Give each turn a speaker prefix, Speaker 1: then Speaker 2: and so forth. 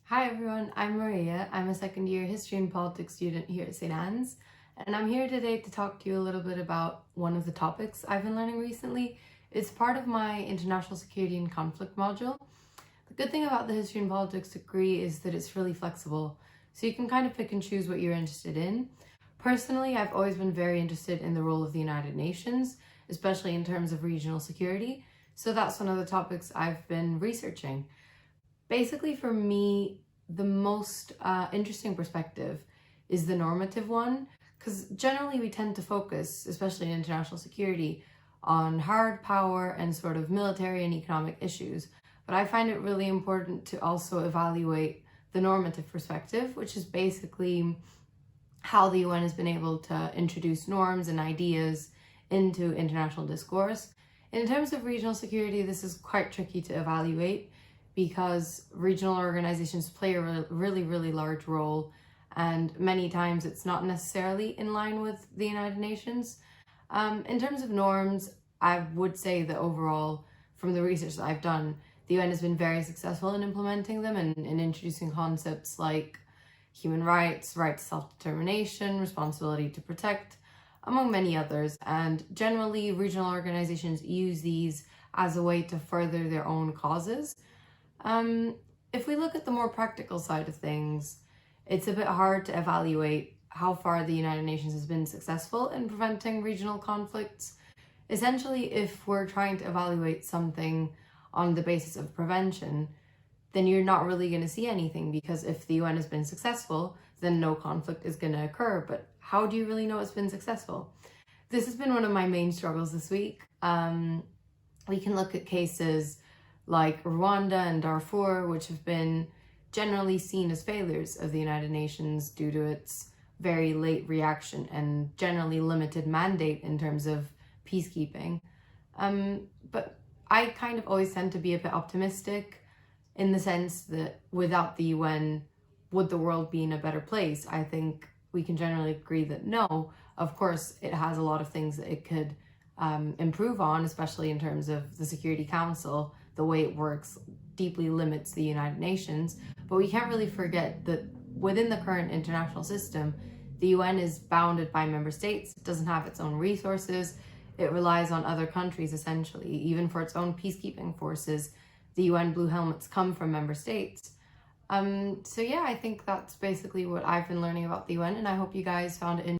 Speaker 1: Hi everyone, I'm Maria. I'm a second year history and politics student here at St. Anne's, and I'm here today to talk to you a little bit about one of the topics I've been learning recently. It's part of my international security and conflict module. The good thing about the history and politics degree is that it's really flexible, so you can kind of pick and choose what you're interested in. Personally, I've always been very interested in the role of the United Nations, especially in terms of regional security, so that's one of the topics I've been researching. Basically, for me, the most interesting perspective is the normative one, because generally we tend to focus, especially in international security, on hard power and sort of military and economic issues. But I find it really important to also evaluate the normative perspective, which is basically how the UN has been able to introduce norms and ideas into international discourse. In terms of regional security, this is quite tricky to evaluate because regional organizations play a really large role, and many times it's not necessarily in line with the United Nations. In terms of norms, I would say that overall, from the research that I've done, the UN has been very successful in implementing them and in introducing concepts like human rights, right to self-determination, responsibility to protect, among many others. And generally, regional organizations use these as a way to further their own causes. If we look at the more practical side of things, it's a bit hard to evaluate how far the United Nations has been successful in preventing regional conflicts. Essentially, if we're trying to evaluate something on the basis of prevention, then you're not really going to see anything, because if the UN has been successful, then no conflict is going to occur. But how do you really know it's been successful? This has been one of my main struggles this week. We can look at cases like Rwanda and Darfur, which have been generally seen as failures of the United Nations due to its very late reaction and generally limited mandate in terms of peacekeeping. But I kind of always tend to be a bit optimistic in the sense that without the UN, would the world be in a better place? I think we can generally agree that no. Of course, it has a lot of things that it could improve on, especially in terms of the Security Council. The way it works deeply limits the United Nations, but we can't really forget that within the current international system, the UN is bounded by member states. It doesn't have its own resources. It relies on other countries, essentially. Even for its own peacekeeping forces, the UN Blue Helmets come from member states. So yeah, I think that's basically what I've been learning about the UN, and I hope you guys found it interesting.